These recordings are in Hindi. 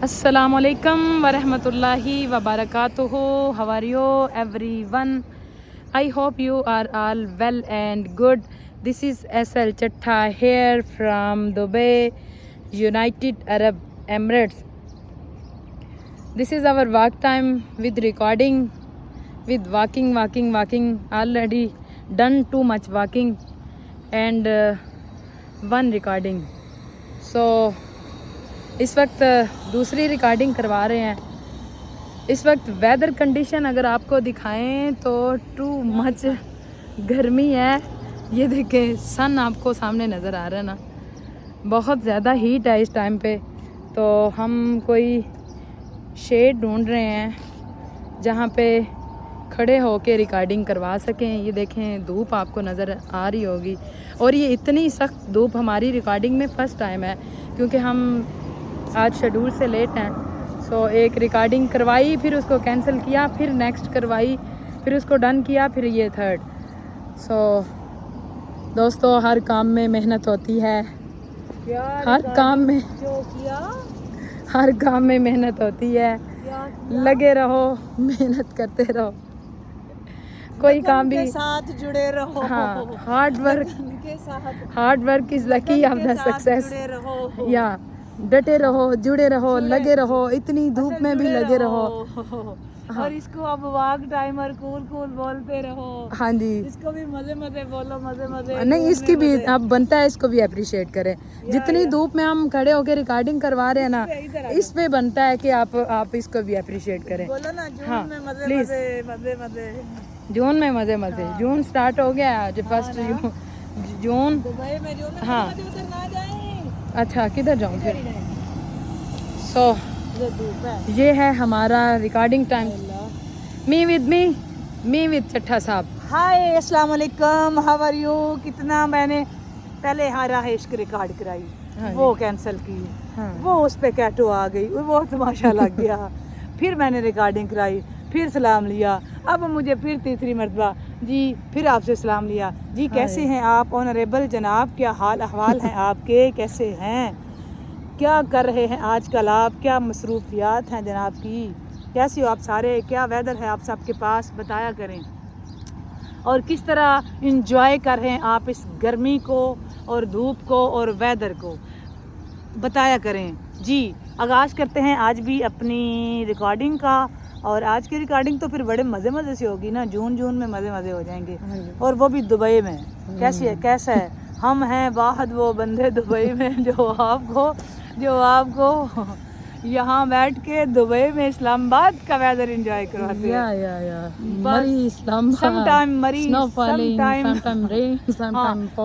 Assalamualaikum warahmatullahi wabarakatuh. How are you everyone? I hope you are all well and good. This is SL Chatta here from Dubai, United Arab Emirates. This is our walk time with recording, with walking. Already done too much walking and one recording. So इस वक्त दूसरी रिकॉर्डिंग करवा रहे हैं। इस वक्त वेदर कंडीशन अगर आपको दिखाएं तो टू मच गर्मी है। ये देखें, सन आपको सामने नज़र आ रहा है ना, बहुत ज़्यादा हीट है इस टाइम पे। तो हम कोई शेड ढूंढ रहे हैं जहाँ पे खड़े होके रिकॉर्डिंग करवा सकें। ये देखें, धूप आपको नज़र आ रही होगी और ये इतनी सख्त धूप हमारी रिकॉर्डिंग में फ़र्स्ट टाइम है क्योंकि हम आज शेड्यूल से लेट हैं। सो एक रिकॉर्डिंग करवाई, फिर उसको कैंसिल किया, फिर नेक्स्ट करवाई, फिर उसको डन किया, फिर ये थर्ड। सो दोस्तों, हर काम में मेहनत होती है, हर काम में मेहनत होती है। लगे रहो, मेहनत करते रहो, कोई काम भी साथ जुड़े रहो। हाँ, hard work is the key of the success. या डटे रहो, जुड़े रहो, लगे रहो, इतनी धूप में भी लगे रहो। हाँ। और इसको अब वाक टाइमर कूल बोलते रहो। हाँ जी, इसको भी मजे बोलो, मजे नहीं, इसकी भी अब बनता है, इसको भी अप्रिशिएट करें। जितनी धूप में हम खड़े होकर रिकॉर्डिंग करवा रहे हैं ना, इस पे बनता है कि आप इसको भी अप्रिशिएट करें। बोलो ना, जून हाँ, में मजे जून में मजे। जून स्टार्ट हो गया आज, फर्स्ट जून। दुबई में जून में हाँ, उधर ना जाएं। अच्छा, किधर जाऊँ फिर? सो ये है हमारा रिकॉर्डिंग टाइम। मी विद चट्टा साहब। हाय, अस्सलाम वालेकुम, हाउ आर यू? कितना मैंने पहले हारा है इश्क रिकॉर्ड कराई। हाँ, वो कैंसिल की। हाँ, वो उस पे कैटो आ गई, वो तमाशा लग गया। फिर मैंने रिकॉर्डिंग कराई, फिर सलाम लिया। अब मुझे फिर तीसरी मरतबा जी फिर आपसे सलाम लिया। जी कैसे हैं आप ऑनरेबल जनाब? क्या हाल अहवाल हैं आपके? कैसे हैं? क्या कर रहे हैं आजकल आप? क्या मसरूफियात हैं जनाब की? कैसे हो आप सारे? क्या वेदर है आप सबके पास? बताया करें। और किस तरह इंजॉय कर रहे हैं आप इस गर्मी को और धूप को और वेदर को? बताया करें। जी, आगाज़ करते हैं आज भी अपनी रिकॉर्डिंग का। और आज की रिकॉर्डिंग तो फिर बड़े मज़े से होगी ना, जून में मज़े हो जाएंगे। और वो भी दुबई में। कैसा है? हम हैं वाहद वो बंदे दुबई में जो आपको यहाँ बैठ के दुबई में इस्लामाबाद का वेदर एंजॉय करवाते हैं।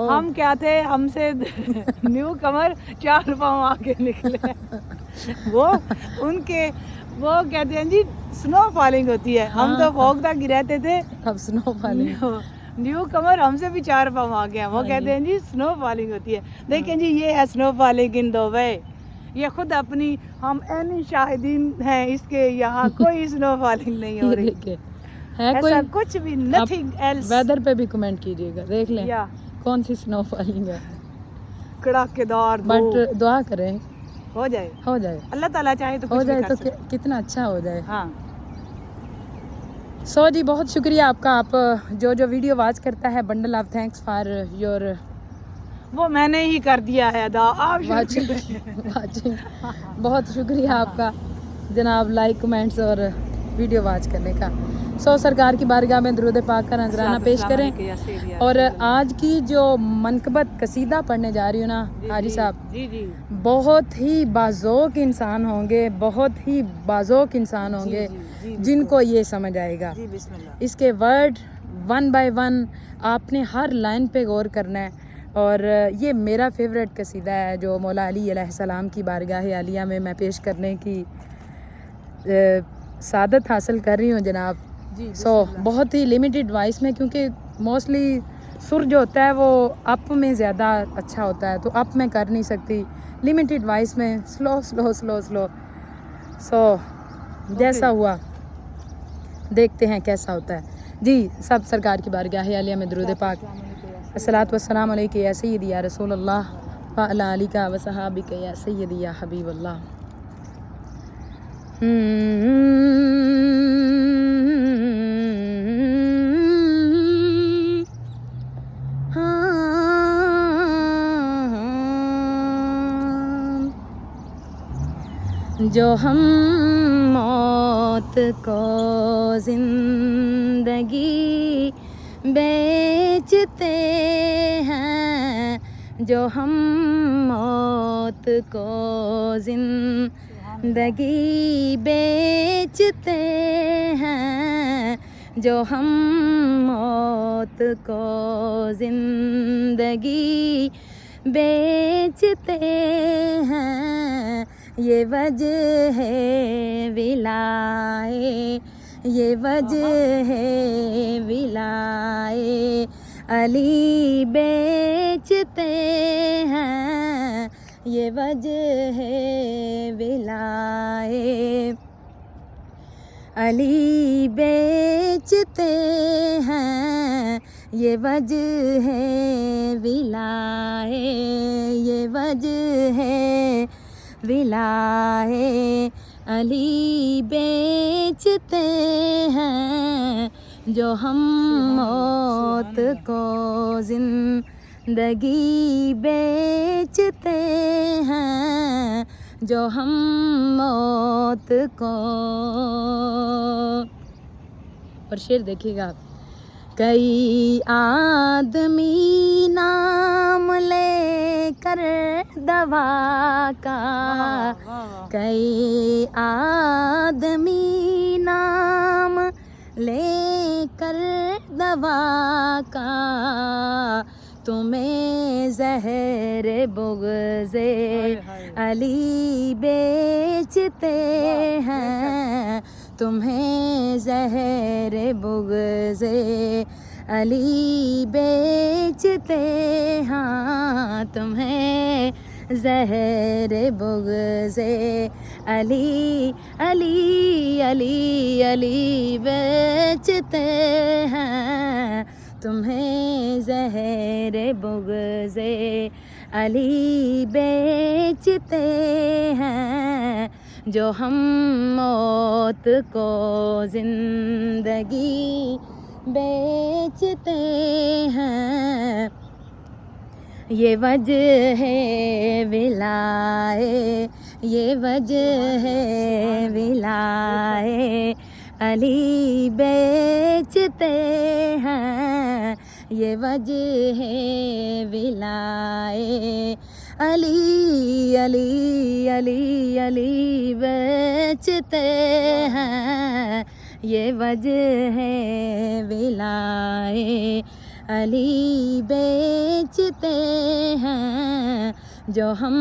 हम क्या थे, हमसे न्यू कमर 4 पाँव आके निकले। वो कहते हैं जी स्नो फॉलिंग होती है। हम तो फॉग तक गिराते थे, अब स्नो फॉलिंग। न्यू कमर हमसे भी 4 पाँव आ गया। वो कहते हैं जी स्नो फॉलिंग होती है। देखें जी, ये है स्नो फॉलिंग इन दुबई। ये खुद अपनी हम ऐनी शाहिदीन हैं इसके, यहाँ कोई स्नो फॉलिंग नहीं हो रही है, ऐसा कुछ भी, नथिंग एल्स। वेदर पे भी कमेंट कीजिएगा, देख लें कौन सी स्नो फॉलिंग है। कड़ाकेदार, बट दुआ करें हो जाए। अल्लाह ताला चाहे तो हो जाए तो कितना अच्छा हो जाए। हाँ। सो जी, बहुत शुक्रिया आपका। आप जो वीडियो वॉच करता है, bundle of thanks for your, वो मैंने ही कर दिया है अदा। आप वाचिंग बहुत शुक्रिया आपका जनाब, लाइक कमेंट्स और वीडियो वॉच करने का। सो सरकार की बारगाह में दरूद पाक का नजराना पेश करें। और आज की जो मनकबत कसीदा पढ़ने जा रही हूँ ना हाजी साहब, बहुत ही बाज़ोक इंसान होंगे, जिनको ये समझ आएगा। इसके वर्ड वन बाय वन आपने हर लाइन पे गौर करना है। और ये मेरा फेवरेट कसीदा है जो मौला अली अलैहिस्सलाम की बारगाह आलिया में मैं पेश करने की सादत हासिल कर रही हूँ जनाब। सो बहुत ही लिमिटेड वॉइस में, क्योंकि मोस्टली सुर जो होता है वो अप में ज़्यादा अच्छा होता है, तो अप में कर नहीं सकती। लिमिटेड वॉइस में स्लो। सो जैसा हुआ देखते हैं कैसा होता है जी। सब सरकार की बारगाह आलिया में दरूद पाक, अस्सलातु वस्सलाम अलैका या सय्यदी या रसूल अल्लाह व अला आलिका व सहाबिका या सय्यदी या हबीब अल्लाह। जो हम मौत को जिंदगी बेचते हैं, जो हम मौत को जिंदगी बेचते हैं, जो हम मौत को जिंदगी बेचते हैं, ये वजह है विलाए, ये वजह है विलाए अली बेचते हैं, ये वजह है विलाए अली बेचते हैं, ये वजह है विलाए, ये वजह है विलाए अली बेचते हैं, जो हम मौत को जिंदगी बेचते हैं, जो हम मौत को। और शेर देखिएगा, कई आदमी नाम लेकर दवा का, कई आदमी नाम लेकर दवा का, तुम्हें जहर बुग़्ज़े अली बेचते हैं, तुम्हें जहर बुग़्ज़े अली बेचते हैं, तुम्हें जहर बुग़्ज़े अली अली अली अली बेचते हैं, तुम्हें जहर बुग़्ज़े अली बेचते हैं, जो हम मौत को जिंदगी बेचते हैं, ये वजह है विलाए, ये वजह है विलाए अली बेचते हैं, ये वजह है विलाए अली अली अली अली बेचते हैं, ये वजह है विलाए अली बेचते हैं, जो हम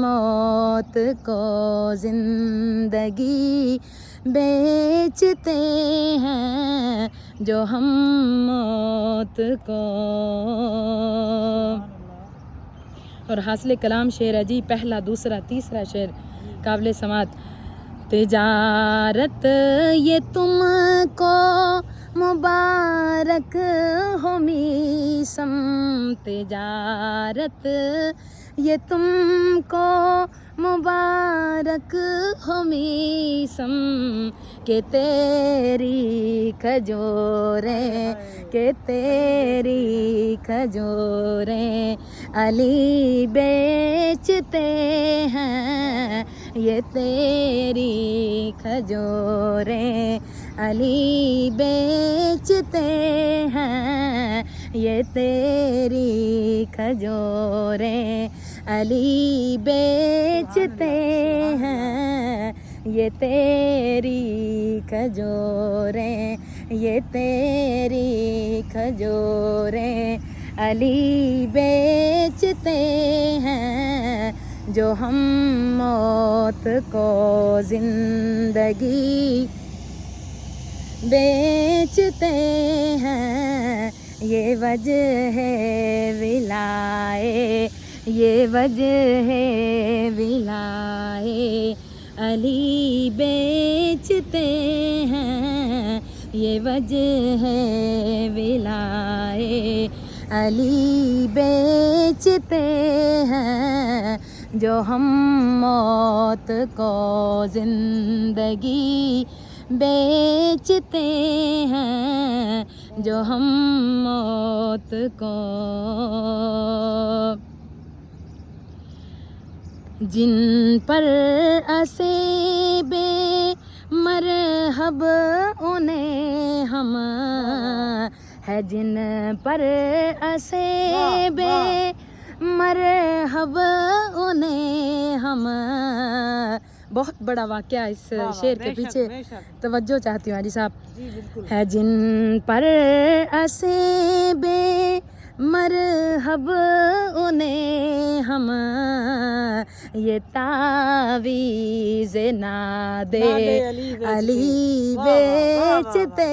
मौत को जिंदगी बेचते हैं, जो हम मौत को। और हासिल कलाम शेर है जी, पहला दूसरा तीसरा शेर काबिल समात। तिजारत ये तुमको मुबारक हो मीसम, तिजारत ये तुमको मुबारक हो मीसम, के तेरी खजूरें, के तेरी खजूरें अली बेचते हैं, ये तेरी खजूरें अली बेचते हैं, ये तेरी खजूरें अली बेचते हैं, ये तेरी खजूरें, ये तेरी खजूरें अली बेचते हैं, जो हम मौत को जिंदगी बेचते हैं, ये वजह है विलाए, ये वजह है विलाए अली बेचते हैं, ये वजह है विलाए अली बेचते हैं, जो हम मौत को जिंदगी बेचते हैं, जो हम मौत को, जिन पर असे बे मरहब उन्हें हम, है जिन पर असे बे मरहब उन्हें हम। बहुत बड़ा वाक़या इस शेर के पीछे, तवज्जो चाहती हूँ हाजी साहब। है जिन पर असे बे मरहब उन्हें हम, ये तावीज़ नादे अली बेचते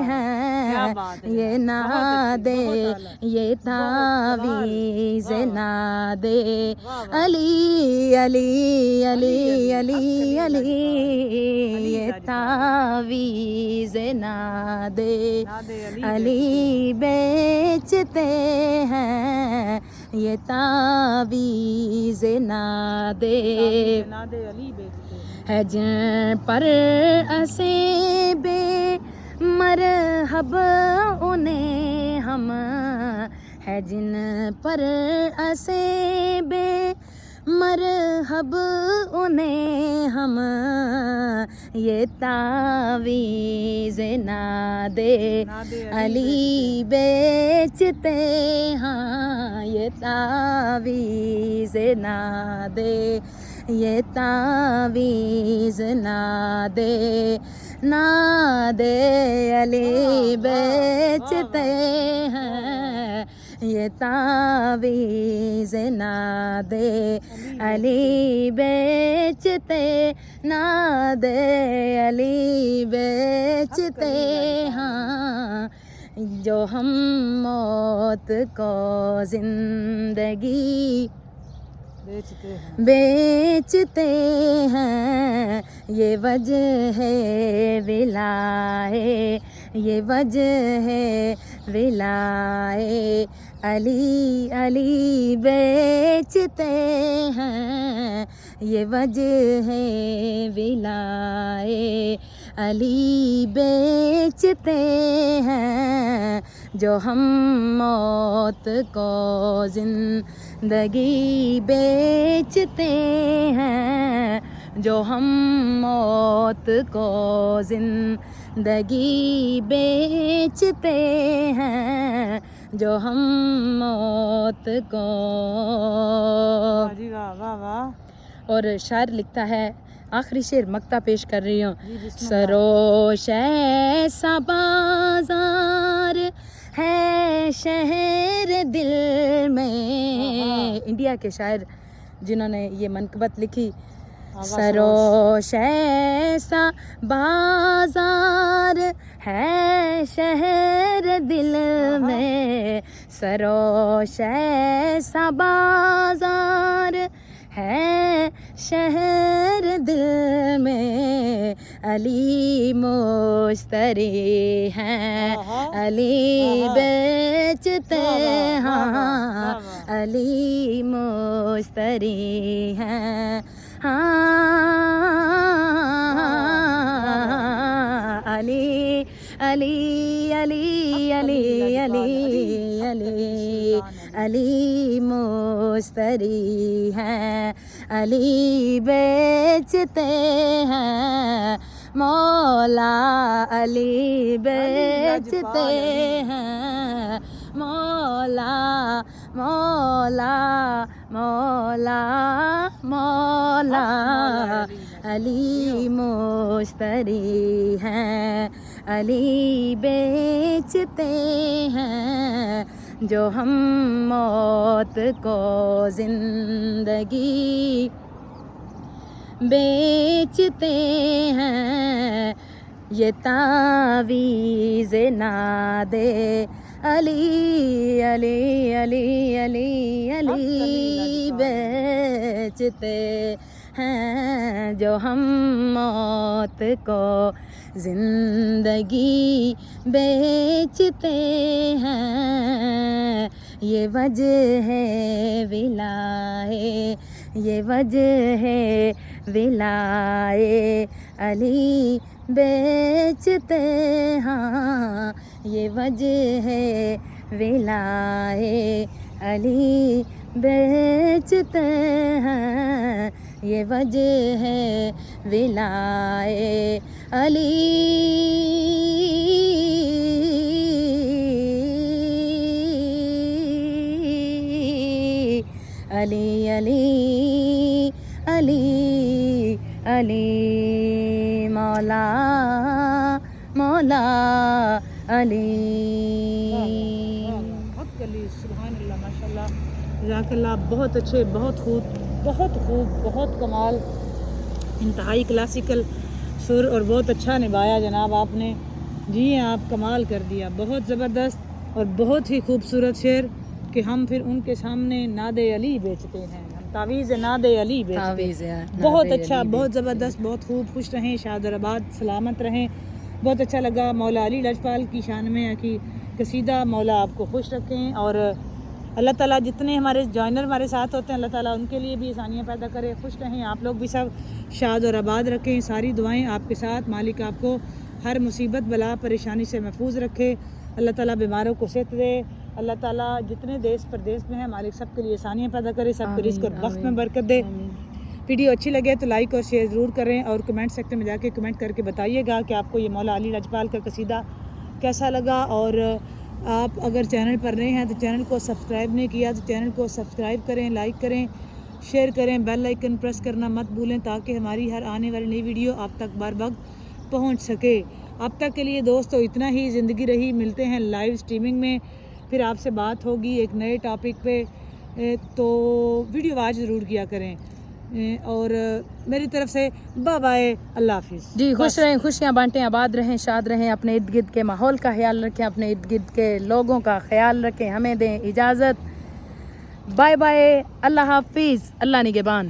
हैं, ये नादे ये तावीज़ नादे अली अली अली अली अली, ये तावीज़ नादे अली बेचते हैं, ये तावीज़ नादे है जिन पर असे बे मरहब उन्हें हम, है जिन पर असे बे मरहब उन्हें हम, ये तावीज़ नादे अली बेचते हाँ, ये तावीज़ नादे, ये तावीज़ नादे नादे अली बेचते हैं, ये तावीज़ नादे अली बेचते, नादे अली बेचते हाँ, जो हम मौत को जिंदगी बेचते हैं, ये वजह है विलाए, ये वजह है विलाए अली अली बेचते हैं, ये वजह है विलाए अली बेचते हैं, जो हम मौत को जिंदगी बेचते हैं, जो हम मौत को जिंदगी बेचते हैं, जो हम मौत को। और शायर लिखता है, आखिरी शेर मक्ता पेश कर रही हूँ। सरोश ऐसा बाजार है शहर दिल में, इंडिया के शायर जिन्होंने ये मनकबत लिखी। सरोश ऐसा बाजार है शहर दिल में, सरोश ऐसा बाजार है शहर दिल में, अली मुश्तरी हैं, अली बेचते हाँ, अली मुश्तरी हैं हाँ, अली अली अली अली अली अली अली मुश्तरी हैं, अली बेचते हैं, मौला अली बेचते हैं, मौला मौला मौला मौला अली मुश्तरी हैं, अली बेचते हैं, जो हम मौत को जिंदगी बेचते हैं, ये तावीज़ नादे अली अली अली अली अली बेचते हैं, जो हम मौत को जिंदगी बेचते हैं, ये वजह है विलाए, ये वजह है विलाए अली बेचते हाँ, ये वजह है विलाए अली बेचते हैं, ये वजह है विलाए अली अली अली अली अली मौला मौला अली। हक अली, सुभान अल्लाह, माशाल्लाह, जज़ाकल्लाह, बहुत अच्छे, बहुत खूब, बहुत कमाल, इंतहाई क्लासिकल सुर और बहुत अच्छा निभाया जनाब आपने। जी हाँ, आप कमाल कर दिया, बहुत ज़बरदस्त और बहुत ही खूबसूरत शेर कि हम फिर उनके सामने नादे अली बेचते हैं, हम तावीज़ नादे अली बेचते हैं। बहुत अच्छा, बहुत ज़बरदस्त, बहुत खूब। खुश रहें, शादराबाद सलामत रहें। बहुत अच्छा लगा। मौला अली लजपाल की शान में की कसीदा, मौला आपको खुश रखें और अल्लाह ताला जितने हमारे जॉइनर हमारे साथ होते हैं अल्लाह ताला उनके लिए भी आसानियाँ पैदा करे। खुश रहें, आप लोग भी सब शाद और आबाद रखें। सारी दुआएं आपके साथ। मालिक आपको हर मुसीबत बला परेशानी से महफूज रखे। अल्लाह ताला बीमारों को सेहत दे। अल्लाह ताला जितने देश प्रदेश में है मालिक सबके लिए आसानियाँ पैदा करे, सबके रिस्क और वक्त में बरकत दे। वीडियो अच्छी लगे तो लाइक और शेयर ज़रूर करें और कमेंट सेक्शन में जाके कमेंट करके बताइएगा कि आपको ये मौला अली लजपाल का कसीदा कैसा लगा। और आप अगर चैनल पर नए हैं तो चैनल को सब्सक्राइब नहीं किया तो चैनल को सब्सक्राइब करें, लाइक करें, शेयर करें, बेल आइकन प्रेस करना मत भूलें ताकि हमारी हर आने वाली नई वीडियो आप तक बार वक्त पहुँच सके। अब तक के लिए दोस्तों इतना ही। ज़िंदगी रही, मिलते हैं लाइव स्ट्रीमिंग में, फिर आपसे बात होगी एक नए टॉपिक पे। तो वीडियो वॉच ज़रूर किया करें और मेरी तरफ से बाय बाय, अल्लाह हाफिज़। जी, खुश रहें, खुशियाँ बांटें, आबाद रहें, शाद रहें, अपने इर्द गिर्द के माहौल का ख्याल रखें, अपने इर्द गिर्द के लोगों का ख्याल रखें। हमें दें इजाज़त। बाय बाय, अल्लाह हाफिज़, अल्लाह निगहबान।